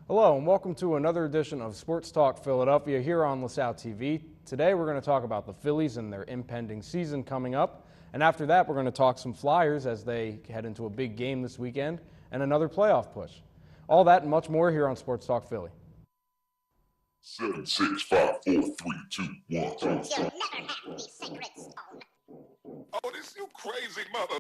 Hello and welcome to another edition of Sports Talk Philadelphia here on LaSalle TV. Today we're going to talk about the Phillies and their impending season coming up. And after that we're going to talk some Flyers as they head into a big game this weekend and another playoff push. All that and much more here on Sports Talk Philly. 7, 6, 5, 4, 3, 2, 1. You'll never have the sacred stone. Oh, this you crazy mother.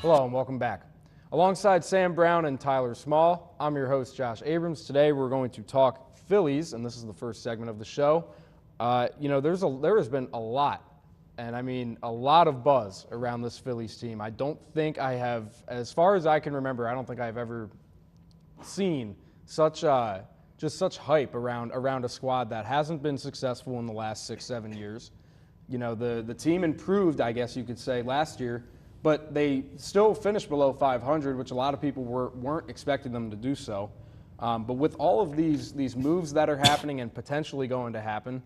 Hello and welcome back. Alongside Sam Brown and Tyler Small, I'm your host Josh Abrams. Today we're going to talk Phillies, and this is the first segment of the show. There has been a lot, and I mean a lot of buzz around this Phillies team. I don't think I have, as far as I can remember, I don't think I've ever seen such hype around a squad that hasn't been successful in the last 6-7 years. You know, the team improved, I guess you could say, last year. But they still finished below 500, which a lot of people weren't expecting them to do so. But with all of these moves that are happening and potentially going to happen,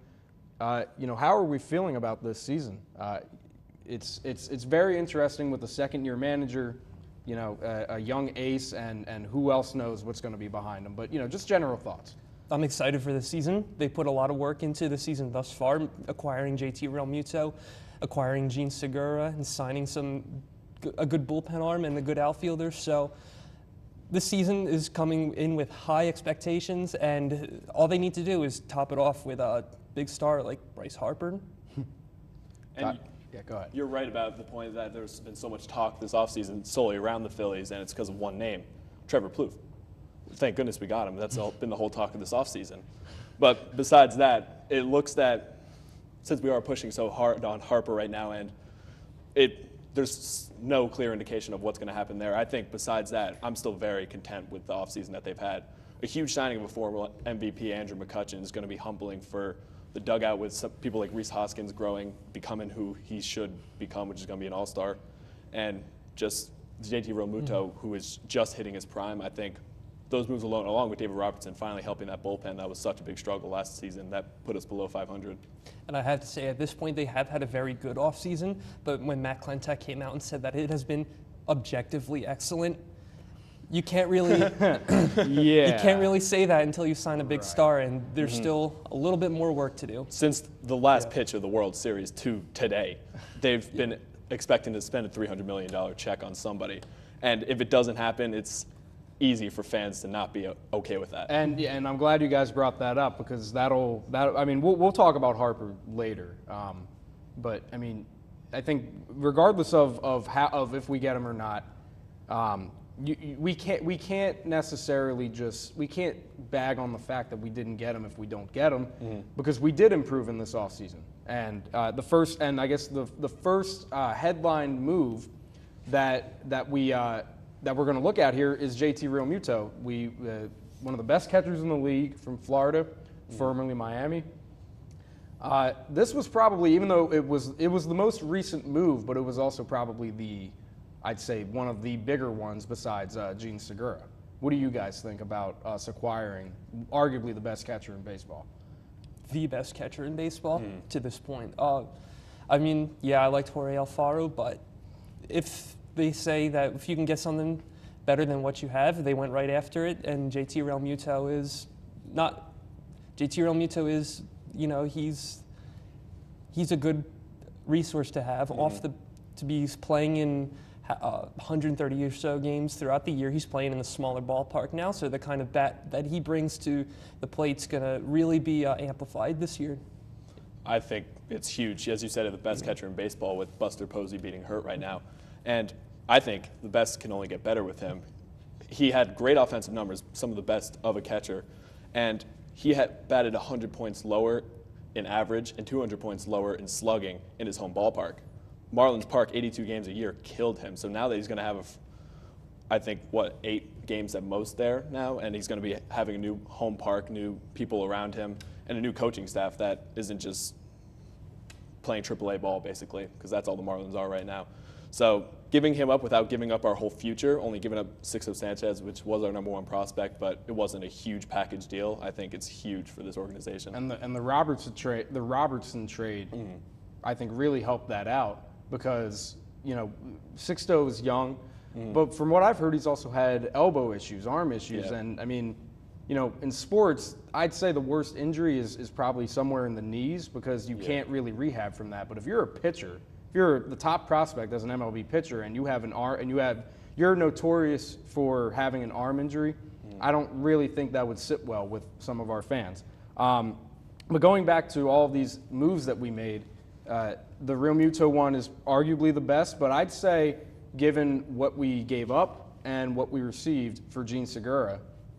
how are we feeling about this season? It's very interesting with a second-year manager, a young ace, and who else knows what's going to be behind them. But just general thoughts. I'm excited for the season. They put a lot of work into the season thus far, acquiring JT Realmuto, acquiring Gene Segura, and signing a good bullpen arm and a good outfielder. So this season is coming in with high expectations, and all they need to do is top it off with a big star like Bryce Harper. And go ahead. You're right about the point that there's been so much talk this offseason solely around the Phillies, and it's because of one name, Trevor Plouffe. Thank goodness we got him. That's been the whole talk of this offseason. But besides that, it looks that since we are pushing so hard on Harper right now, and there's no clear indication of what's going to happen there. I think besides that, I'm still very content with the offseason that they've had. A huge signing of a former MVP, Andrew McCutchen, is going to be humbling for the dugout with some people like Rhys Hoskins becoming who he should become, which is going to be an all-star. And just JT Realmuto, who is just hitting his prime. I think those moves alone, along with David Robertson, finally helping that bullpen that was such a big struggle last season, that put us below 500. And I have to say, at this point, they have had a very good offseason, but when Matt Klentak came out and said that it has been objectively excellent, you can't really you can't really say that until you sign a big star, and there's still a little bit more work to do. Since the last pitch of the World Series to today, they've been expecting to spend a $300 million check on somebody. And if it doesn't happen, it's easy for fans to not be okay with that. And I'm glad you guys brought that up, because we'll talk about Harper later. But I mean, I think regardless of if we get him or not, we can't necessarily we can't bag on the fact that we didn't get him if we don't get him, because we did improve in this offseason. And the first headline move that we're going to look at here is JT Realmuto. One of the best catchers in the league from Florida, formerly Miami. This was probably, even though it was the most recent move, but it was also probably I'd say one of the bigger ones besides Gene Segura. What do you guys think about us acquiring arguably the best catcher in baseball? The best catcher in baseball to this point. I liked Jorge Alfaro, but if they say that if you can get something better than what you have, they went right after it, and JT Realmuto is, he's a good resource to have to be playing in 130 or so games throughout the year. He's playing in the smaller ballpark now, so the kind of bat that he brings to the plate's going to really be amplified this year. I think it's huge. As you said, the best catcher in baseball, with Buster Posey being hurt right now. And I think the best can only get better with him. He had great offensive numbers, some of the best of a catcher, and he had batted 100 points lower in average and 200 points lower in slugging in his home ballpark. Marlins Park, 82 games a year, killed him. So now that he's going to have, 8 games at most there now, and he's going to be having a new home park, new people around him, and a new coaching staff that isn't just playing AAA ball, basically, because that's all the Marlins are right now. So giving him up without giving up our whole future, only giving up Sixto Sanchez, which was our #1 prospect, but it wasn't a huge package deal. I think it's huge for this organization. And the Robertson trade, I think really helped that out because Sixto is young, but from what I've heard, he's also had elbow issues, arm issues, Yeah. and I mean, in sports, I'd say the worst injury is probably somewhere in the knees because you can't really rehab from that. But if you're a pitcher, if you're the top prospect as an MLB pitcher and you have an arm and you're notorious for having an arm injury, I don't really think that would sit well with some of our fans. But going back to all of these moves that we made, the Real Muto one is arguably the best, but I'd say given what we gave up and what we received for Gene Segura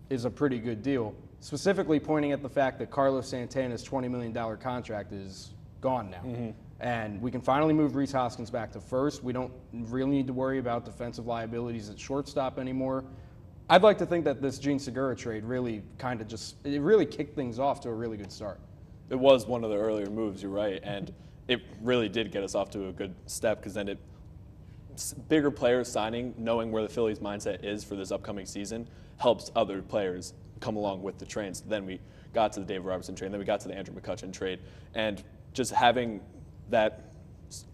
is a pretty good deal, specifically pointing at the fact that Carlos Santana's $20 million contract is gone now. And we can finally move Rhys Hoskins back to first. We don't really need to worry about defensive liabilities at shortstop anymore. I'd like to think that this Gene Segura trade really it really kicked things off to a really good start. It was one of the earlier moves, you're right, and it really did get us off to a good step because then bigger players signing, knowing where the Phillies' mindset is for this upcoming season, helps other players come along with the trains. Then we got to the Dave Robertson trade, then we got to the Andrew McCutchen trade, and just having that,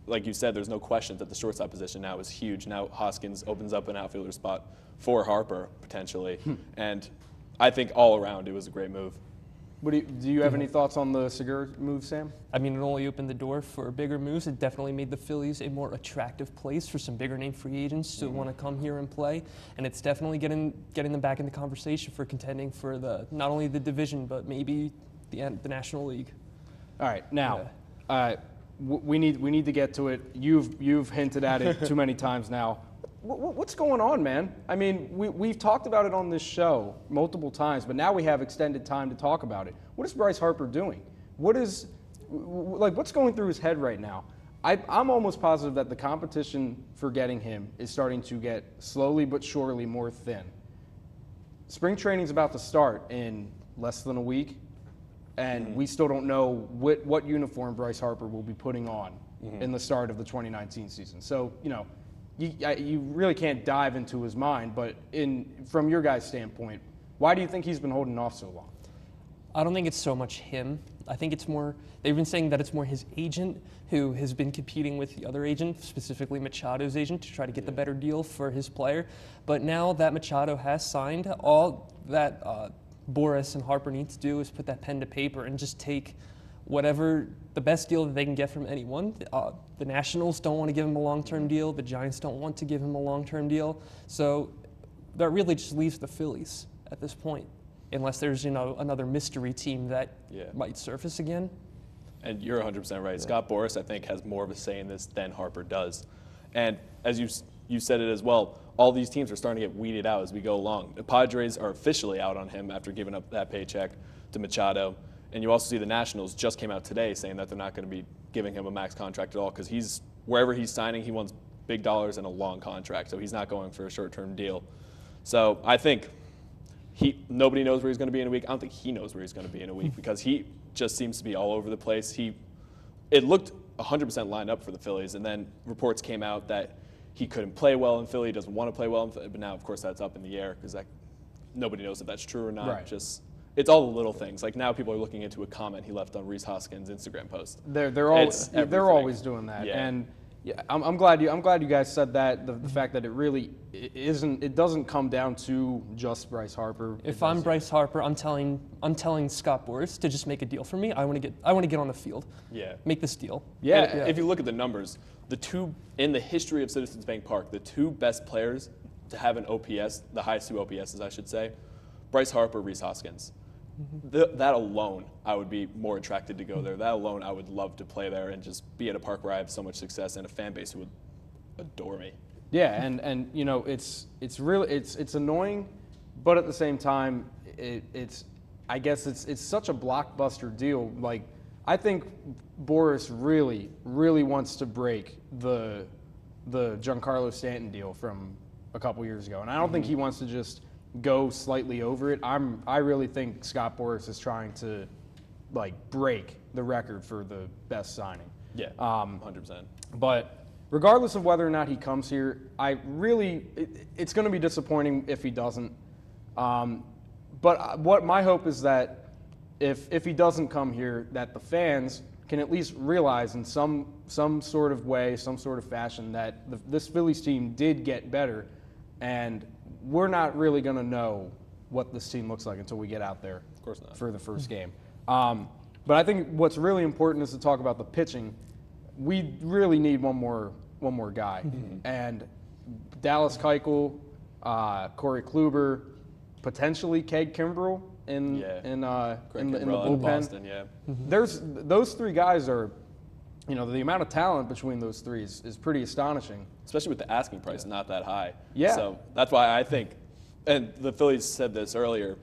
like you said, there's no question that the shortstop position now is huge. Now Hoskins opens up an outfielder spot for Harper potentially, and I think all around it was a great move. Do you have any thoughts on the Segura move, Sam? I mean, it only opened the door for bigger moves. It definitely made the Phillies a more attractive place for some bigger name free agents to want to come here and play. And it's definitely getting them back in the conversation for contending for not only the division, but maybe the National League. All right, now we need to get to it. You've hinted at it too many times now. What's going on, man? I mean, we've talked about it on this show multiple times, but now we have extended time to talk about it. What is Bryce Harper doing? What's going through his head right now? I'm almost positive that the competition for getting him is starting to get slowly but surely more thin. Spring training's about to start in less than a week, and we still don't know what uniform Bryce Harper will be putting on in the start of the 2019 season. So, you really can't dive into his mind, but from your guys' standpoint, why do you think he's been holding off so long? I don't think it's so much him. I think it's more, they've been saying that it's more his agent who has been competing with the other agent, specifically Machado's agent, to try to get the better deal for his player. But now that Machado has signed, all that Boris and Harper need to do is put that pen to paper and just take whatever the best deal that they can get from anyone. The Nationals don't want to give him a long-term deal. The Giants don't want to give him a long-term deal. So that really just leaves the Phillies at this point, unless there's another mystery team that might surface again. And you're 100% right. Scott Boras, I think, has more of a say in this than Harper does. And as you said it as well, all these teams are starting to get weeded out as we go along. The Padres are officially out on him after giving up that paycheck to Machado. And you also see the Nationals just came out today saying that they're not going to be giving him a max contract at all because wherever he's signing, he wants big dollars and a long contract. So he's not going for a short-term deal. So I think nobody knows where he's going to be in a week. I don't think he knows where he's going to be in a week because he just seems to be all over the place. It looked 100% lined up for the Phillies, and then reports came out that he couldn't play well in Philly, doesn't want to play well in Philly, but now, of course, that's up in the air because nobody knows if that's true or not. Right. It's all the little things. Like now people are looking into a comment he left on Rhys Hoskins' Instagram post. They're always doing that. Yeah. And I'm glad you guys said that. The fact that it really isn't. It doesn't come down to just Bryce Harper. If I'm Bryce Harper, I'm telling Scott Boras to just make a deal for me. I want to get on the field. Yeah. Make this deal. Yeah. And if you look at the numbers, the two in the history of Citizens Bank Park, the two best players to have an OPS, the highest two OPSs, I should say, Bryce Harper, Rhys Hoskins. That alone, I would be more attracted to go there. That alone, I would love to play there and just be at a park where I have so much success and a fan base who would adore me. Yeah, and it's annoying, but at the same time, it's such a blockbuster deal. Like I think Boras really wants to break the Giancarlo Stanton deal from a couple years ago, and I don't think he wants to just go slightly over it. I really think Scott Boras is trying to like break the record for the best signing. Yeah, 100%. But regardless of whether or not he comes here, it's going to be disappointing if he doesn't. But what my hope is that if he doesn't come here, that the fans can at least realize in some sort of way, some sort of fashion, that this Phillies team did get better, and we're not really going to know what this team looks like until we get out there. Of course not. For the first game. But I think what's really important is to talk about the pitching. We really need one more guy, and Dallas Keuchel, Corey Kluber, potentially Cade Kimbrell in the bullpen. Boston, yeah. There's those three guys are, the amount of talent between those three is pretty astonishing. Especially with the asking price not that high. Yeah. So that's why I think, and the Phillies said this earlier,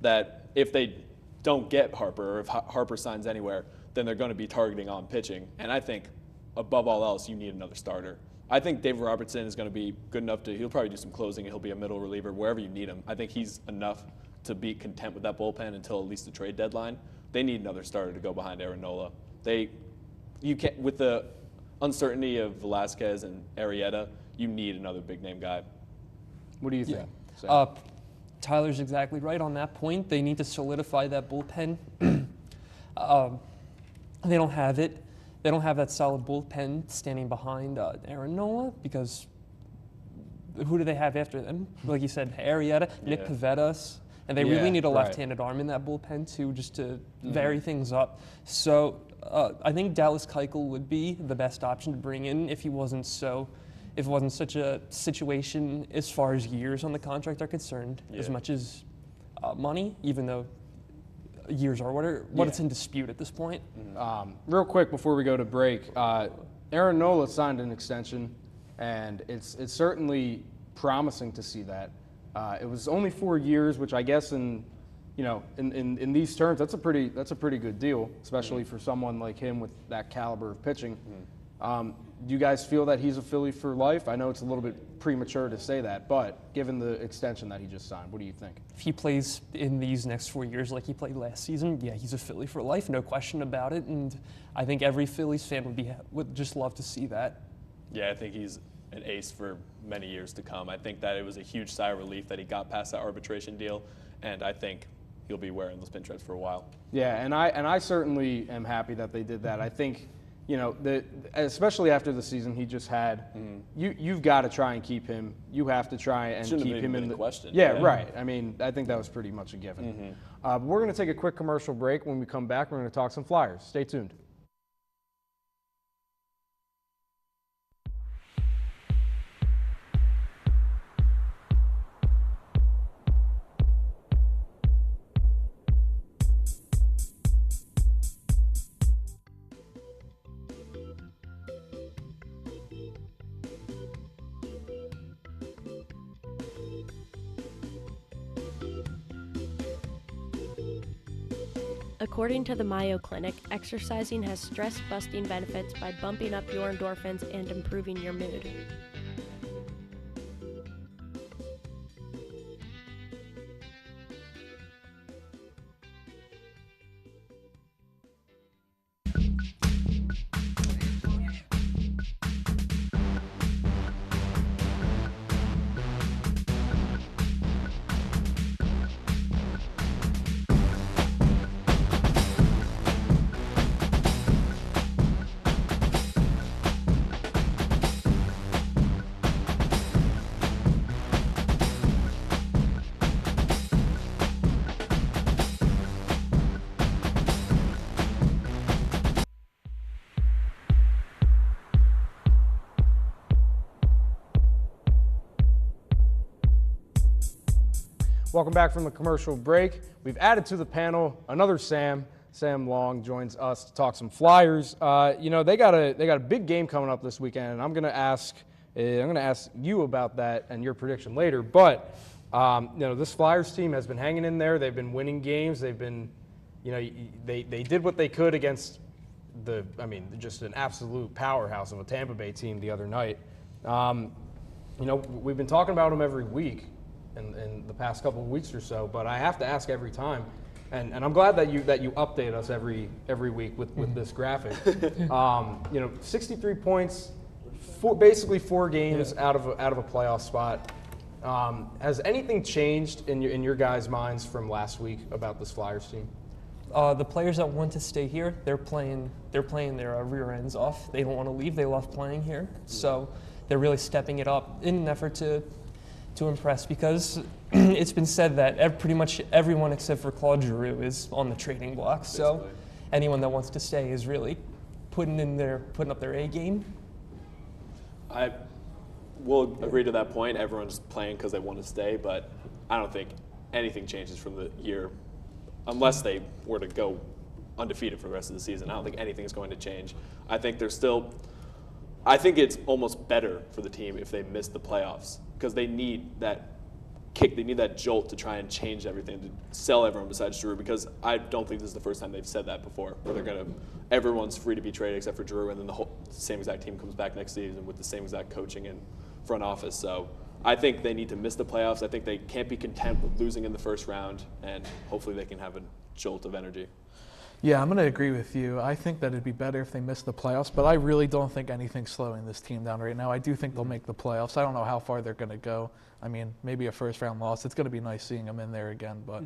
that if they don't get Harper, or if Harper signs anywhere, then they're going to be targeting on pitching. And I think, above all else, you need another starter. I think Dave Robertson is going to be good enough he'll probably do some closing, and he'll be a middle reliever wherever you need him. I think he's enough to be content with that bullpen until at least the trade deadline. They need another starter to go behind Aaron Nola. You can't, with the uncertainty of Velasquez and Arrieta, you need another big name guy. What do you think? Tyler's exactly right on that point. They need to solidify that bullpen. They don't have it. They don't have that solid bullpen standing behind Aaron Nola, because who do they have after them? Like you said, Arrieta, Nick Pavetas, and they really need a left-handed arm in that bullpen too, just to vary things up. So I think Dallas Keuchel would be the best option to bring in if it wasn't such a situation as far as years on the contract are concerned, as much as money, even though years are what it's in dispute at this point. Real quick before we go to break, Aaron Nola signed an extension, and it's certainly promising to see that. It was only 4 years, which I guess in these terms that's a pretty good deal, especially for someone like him with that caliber of pitching. Do you guys feel that he's a Philly for life? I know it's a little bit premature to say that, but given the extension that he just signed, what do you think? If he plays in these next 4 years like he played last season, yeah, he's a Philly for life, no question about it. And I think every Phillies fan would just love to see that. Yeah, I think he's an ace for many years to come. I think that it was a huge sigh of relief that he got past that arbitration deal, and I think he'll be wearing those pinstripes for a while. Yeah, and I certainly am happy that they did that. I think, especially after the season he just had, you've got to try and keep him. You have to try and keep him in the question. Yeah, right. I mean, I think that was pretty much a given. We're going to take a quick commercial break. When we come back, we're going to talk some Flyers. Stay tuned. According to the Mayo Clinic, exercising has stress-busting benefits by bumping up your endorphins and improving your mood. Welcome back from the commercial break. We've added to the panel another Sam. Sam Long joins us to talk some Flyers. They got a big game coming up this weekend, and I'm going to ask you about that and your prediction later. But this Flyers team has been hanging in there. They've been winning games. They've been, they did what they could against just an absolute powerhouse of a Tampa Bay team the other night. We've been talking about them every week in the past couple of weeks or so, but I have to ask every time, and I'm glad that you update us every week with this graphic. 63 points, basically 4 games out of a playoff spot. Has anything changed in your guys' minds from last week about this Flyers team? The players that want to stay here, they're playing their rear ends off. They don't want to leave. They love playing here. So they're really stepping it up in an effort to impress, because it's been said that pretty much everyone except for Claude Giroux is on the trading block. So anyone that wants to stay is really putting up their A game. I will agree to that point. Everyone's playing because they want to stay, but I don't think anything changes from the year unless they were to go undefeated for the rest of the season. I don't think anything is going to change. I think it's almost better for the team if they miss the playoffs, because they need that kick, they need that jolt to try and change everything, to sell everyone besides Giroux, because I don't think this is the first time they've said that before, where everyone's free to be traded except for Giroux, and then the same exact team comes back next season with the same exact coaching and front office. So I think they need to miss the playoffs. I think they can't be content with losing in the first round, and hopefully they can have a jolt of energy. Yeah, I'm going to agree with you. I think that it'd be better if they missed the playoffs, but I really don't think anything's slowing this team down right now. I do think they'll make the playoffs. I don't know how far they're going to go. I mean, maybe a first-round loss. It's going to be nice seeing them in there again, but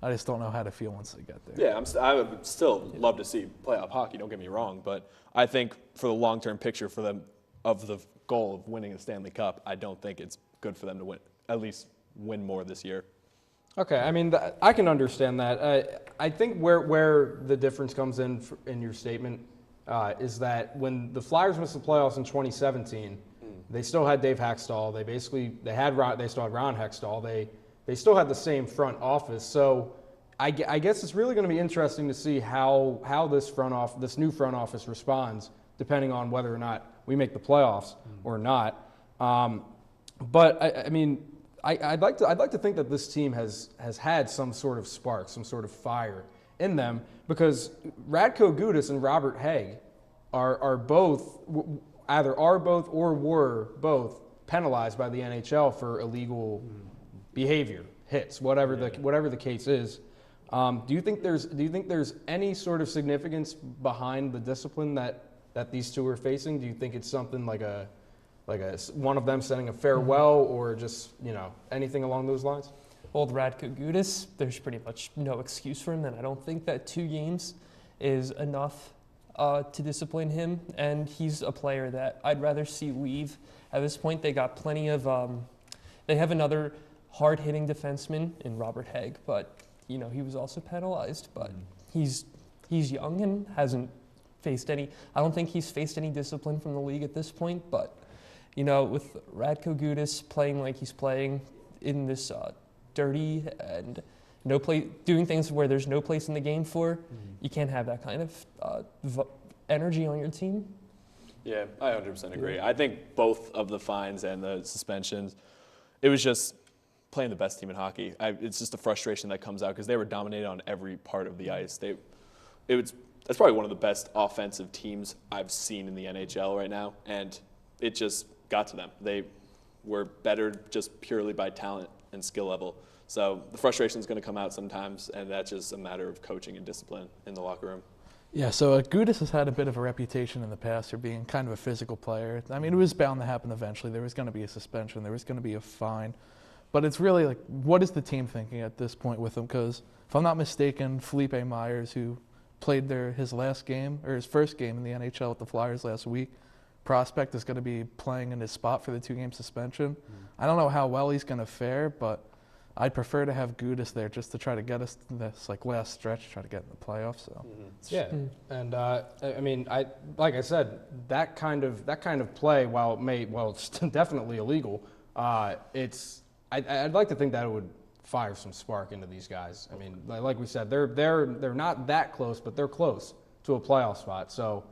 I just don't know how to feel once they get there. Yeah, I would still love to see playoff hockey, don't get me wrong, but I think for the long-term picture for them of the goal of winning the Stanley Cup, I don't think it's good for them to at least win more this year. Okay, I mean, I can understand that. I think where the difference comes in your statement is that when the Flyers missed the playoffs in 2017, they still had Dave Haxtell. They still had Ron Hextall. They still had the same front office. So I guess it's really going to be interesting to see how this new front office responds, depending on whether or not we make the playoffs or not. But I mean, I'd like to think that this team has had some sort of spark, some sort of fire in them, because Radko Gudas and Robert Haig are both or were both penalized by the NHL for illegal behavior, hits, whatever the case is. Do you think there's any sort of significance behind the discipline that these two are facing? Do you think it's something like one of them sending a farewell, or just anything along those lines? Old Radko Gudas, there's pretty much no excuse for him, and I don't think that 2 games is enough to discipline him. And he's a player that I'd rather see leave. At this point, they got plenty of. They have another hard-hitting defenseman in Robert Haig, but he was also penalized. But he's young and hasn't faced any. I don't think he's faced any discipline from the league at this point, but. With Radko Gudas playing like he's playing in this dirty and doing things where there's no place in the game for, you can't have that kind of energy on your team. Yeah, I 100% agree. I think both of the fines and the suspensions, it was just playing the best team in hockey. It's just a frustration that comes out because they were dominated on every part of the ice. That's probably one of the best offensive teams I've seen in the NHL right now, and it just got to them. They were better just purely by talent and skill level. So the frustration is going to come out sometimes, and that's just a matter of coaching and discipline in the locker room. Yeah, so Gudas has had a bit of a reputation in the past for being kind of a physical player. I mean, it was bound to happen eventually. There was going to be a suspension. There was going to be a fine. But it's really like, what is the team thinking at this point with him? Because if I'm not mistaken, Felipe Myers, who played his first game in the NHL with the Flyers last week, prospect, is going to be playing in his spot for the 2-game suspension. I don't know how well he's going to fare, but I'd prefer to have Gudas there just to try to get us to this last stretch, try to get in the playoffs. So yeah, and I mean, like I said, that kind of play, while it's definitely illegal, I'd like to think that it would fire some spark into these guys. I mean, like we said, they're not that close, but they're close to a playoff spot. So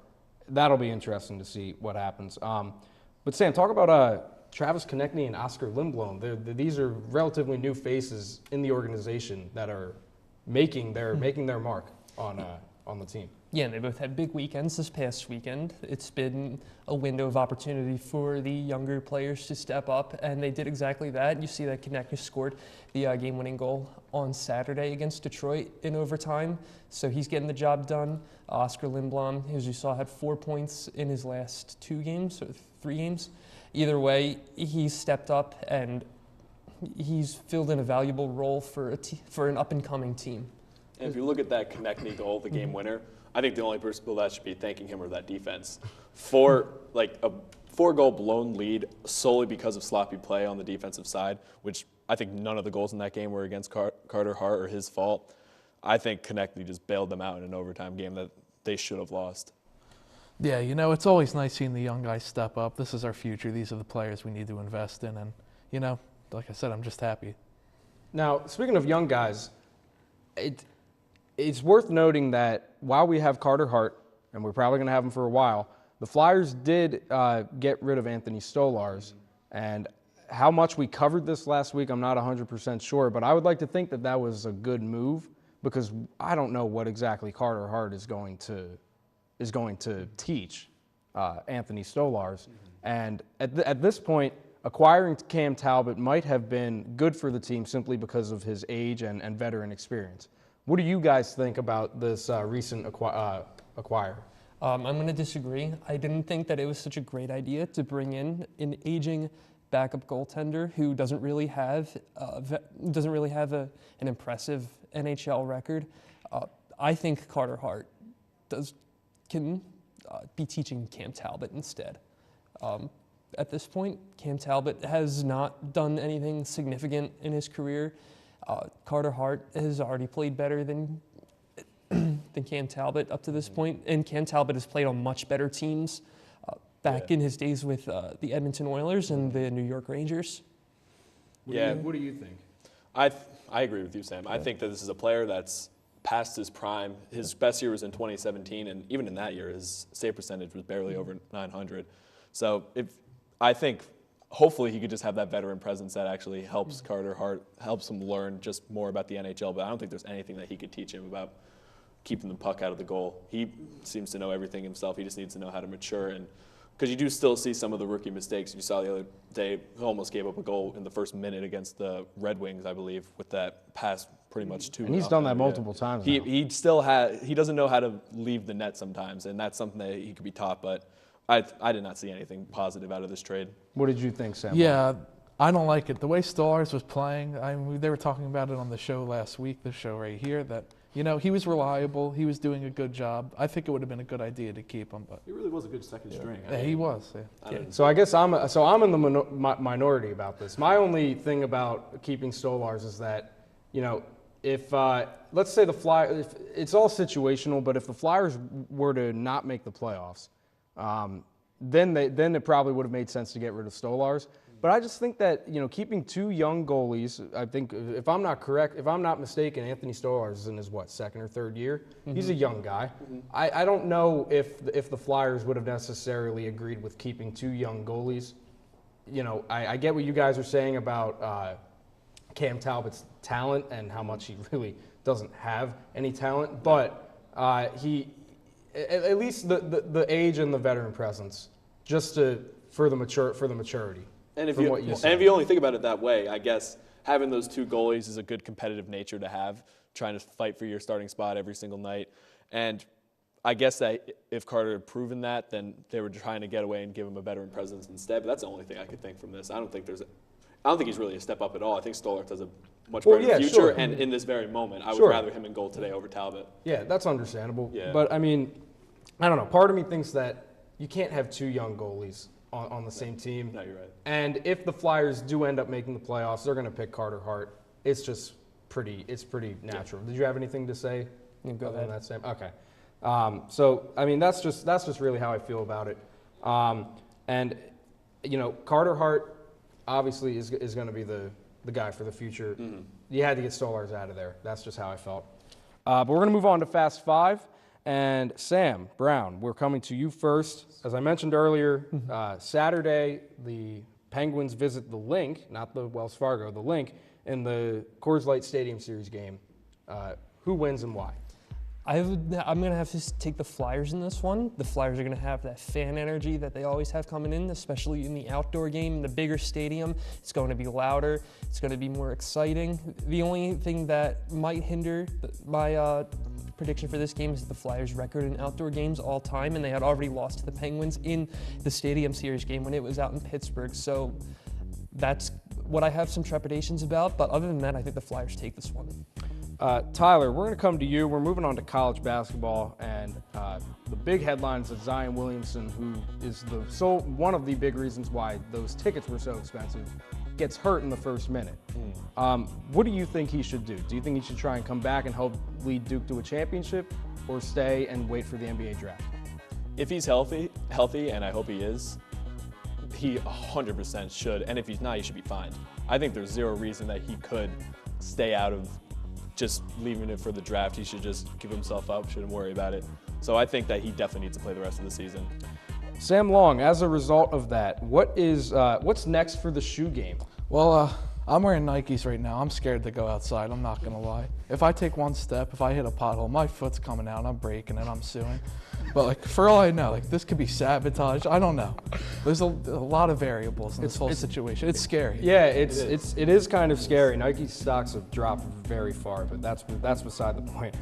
that'll be interesting to see what happens. But Sam, talk about Travis Konechny and Oscar Lindblom. These are relatively new faces in the organization that are making their mark on the team. Yeah, and they both had big weekends this past weekend. It's been a window of opportunity for the younger players to step up, and they did exactly that. You see that Konechny scored the game-winning goal on Saturday against Detroit in overtime, so he's getting the job done. Oscar Lindblom, as you saw, had 4 points in his last 2 games, or 3 games. Either way, he's stepped up, and he's filled in a valuable role for an up-and-coming team. And if you look at that Konechny goal, the game winner, I think the only people that should be thanking him are that defense. For like a 4-goal blown lead solely because of sloppy play on the defensive side, which I think none of the goals in that game were against Carter Hart or his fault. I think Konechny just bailed them out in an overtime game that they should have lost. Yeah, you know, it's always nice seeing the young guys step up. This is our future. These are the players we need to invest in. And, you know, like I said, I'm just happy. Now, speaking of young guys, it's worth noting that while we have Carter Hart, and we're probably going to have him for a while, the Flyers did get rid of Anthony Stolarz. And how much we covered this last week, I'm not 100% sure, but I would like to think that that was a good move because I don't know what exactly Carter Hart is going to teach Anthony Stolarz. And at this point, acquiring Cam Talbot might have been good for the team simply because of his age and veteran experience. What do you guys think about this recent acquire? I'm going to disagree. I didn't think that it was such a great idea to bring in an aging backup goaltender who doesn't really have an impressive NHL record. I think Carter Hart can be teaching Cam Talbot instead. At this point, Cam Talbot has not done anything significant in his career. Carter Hart has already played better than Cam Talbot up to this point, and Cam Talbot has played on much better teams back in his days with the Edmonton Oilers and the New York Rangers. What do you think? I agree with you, Sam. I think that this is a player that's past his prime. His best year was in 2017, and even in that year, his save percentage was barely over 900. So I think hopefully he could just have that veteran presence that actually helps Carter Hart, helps him learn just more about the NHL. But I don't think there's anything that he could teach him about keeping the puck out of the goal. He seems to know everything himself. He just needs to know how to mature. And because you do still see some of the rookie mistakes. You saw the other day, he almost gave up a goal in the first minute against the Red Wings, I believe, with that pass pretty much to. And he's done that multiple times now. He doesn't know how to leave the net sometimes, and that's something that he could be taught. But I did not see anything positive out of this trade. What did you think, Sam? Yeah, I don't like it. The way Stolarz was playing, they were talking about it on the show last week, the show right here, that, you know, he was reliable. He was doing a good job. I think it would have been a good idea to keep him. But he really was a good second string. yeah, he was. Yeah. So I guess I'm in the minority about this. My only thing about keeping Stolarz is that, you know, if let's say the Flyers, it's all situational, but if the Flyers were to not make the playoffs, then it probably would have made sense to get rid of Stolarz. But I just think that, you know, keeping 2 young goalies, I think if I'm not mistaken, Anthony Stolarz is in his, second or third year? Mm-hmm. He's a young guy. Mm-hmm. I don't know if the Flyers would have necessarily agreed with keeping 2 young goalies. You know, I get what you guys are saying about Cam Talbot's talent and how much he really doesn't have any talent, but he, at least the age and the veteran presence, just for the maturity. And if you only think about it that way, I guess having those 2 goalies is a good competitive nature to have, trying to fight for your starting spot every single night. And I guess that if Carter had proven that, then they were trying to get away and give him a veteran presence instead. But that's the only thing I could think from this. I don't think he's really a step up at all. I think Stolarz has a much brighter future. Sure. And in this very moment, I would rather him in goal today over Talbot. Yeah, that's understandable. Yeah. But I mean, I don't know. Part of me thinks that you can't have 2 young goalies on the same team. No, you're right. And if the Flyers do end up making the playoffs, they're going to pick Carter Hart. It's pretty natural. Yeah. Did you have anything to say? Go ahead. That same? Okay. So I mean, that's just really how I feel about it. And you know, Carter Hart obviously is going to be the guy for the future. Mm-hmm. You had to get Stolarz out of there. That's just how I felt. But we're going to move on to Fast 5. And Sam Brown, we're coming to you first. As I mentioned earlier, Saturday, the Penguins visit the Link, not the Wells Fargo, the Link, in the Coors Light Stadium Series game. Who wins and why? I'm going to have to take the Flyers in this one. The Flyers are going to have that fan energy that they always have coming in, especially in the outdoor game, in the bigger stadium. It's going to be louder. It's going to be more exciting. The only thing that might hinder my prediction for this game is the Flyers' record in outdoor games all time, and they had already lost to the Penguins in the Stadium Series game when it was out in Pittsburgh. So that's what I have some trepidations about, but other than that, I think the Flyers take this one. Tyler, we're going to come to you. We're moving on to college basketball, and the big headlines of Zion Williamson, who is one of the big reasons why those tickets were so expensive, gets hurt in the first minute. What do you think he should do? Do you think he should try and come back and help lead Duke to a championship, or stay and wait for the NBA draft? If he's healthy, and I hope he is, he 100% should. And if he's not, he should be fined. I think there's zero reason that he could stay out of just leaving it for the draft. He should just give himself up, shouldn't worry about it. So I think that he definitely needs to play the rest of the season. Sam Long, as a result of that, what's next for the shoe game? Well, I'm wearing Nikes right now. I'm scared to go outside. I'm not going to lie. If I take one step, if I hit a pothole, my foot's coming out. I'm breaking it. I'm suing. But like, for all I know, like, this could be sabotage. I don't know. There's a lot of variables in this whole situation. It's scary. Yeah, it is kind of scary. Nike stocks have dropped very far, but that's beside the point.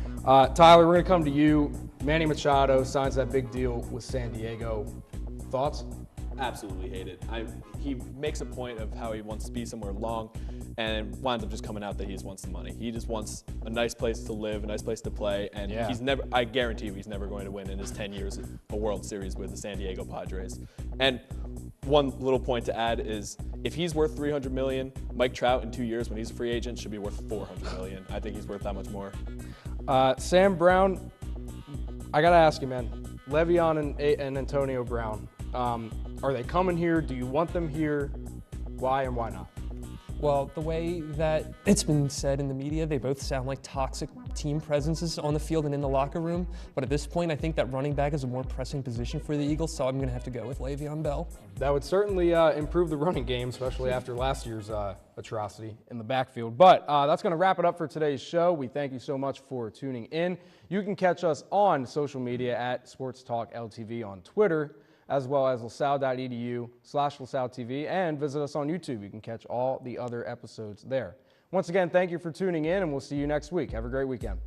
Tyler, we're going to come to you. Manny Machado signs that big deal with San Diego. Thoughts? Absolutely hate it. He makes a point of how he wants to be somewhere long, and winds up just coming out that he just wants the money. He just wants a nice place to live, a nice place to play, and I guarantee you he's never going to win in his 10 years a World Series with the San Diego Padres. And one little point to add is, if he's worth $300 million, Mike Trout in 2 years when he's a free agent should be worth $400 million. I think he's worth that much more. Sam Brown, I got to ask you, man. Le'Veon and Antonio Brown, are they coming here? Do you want them here? Why and why not? Well, the way that it's been said in the media, they both sound like toxic team presences on the field and in the locker room. But at this point, I think that running back is a more pressing position for the Eagles, so I'm going to have to go with Le'Veon Bell. That would certainly improve the running game, especially after last year's atrocity in the backfield. But that's going to wrap it up for today's show. We thank you so much for tuning in. You can catch us on social media at SportsTalk LTV on Twitter, as well as lasalle.edu/LaSalleTV, and visit us on YouTube. You can catch all the other episodes there. Once again, thank you for tuning in, and we'll see you next week. Have a great weekend.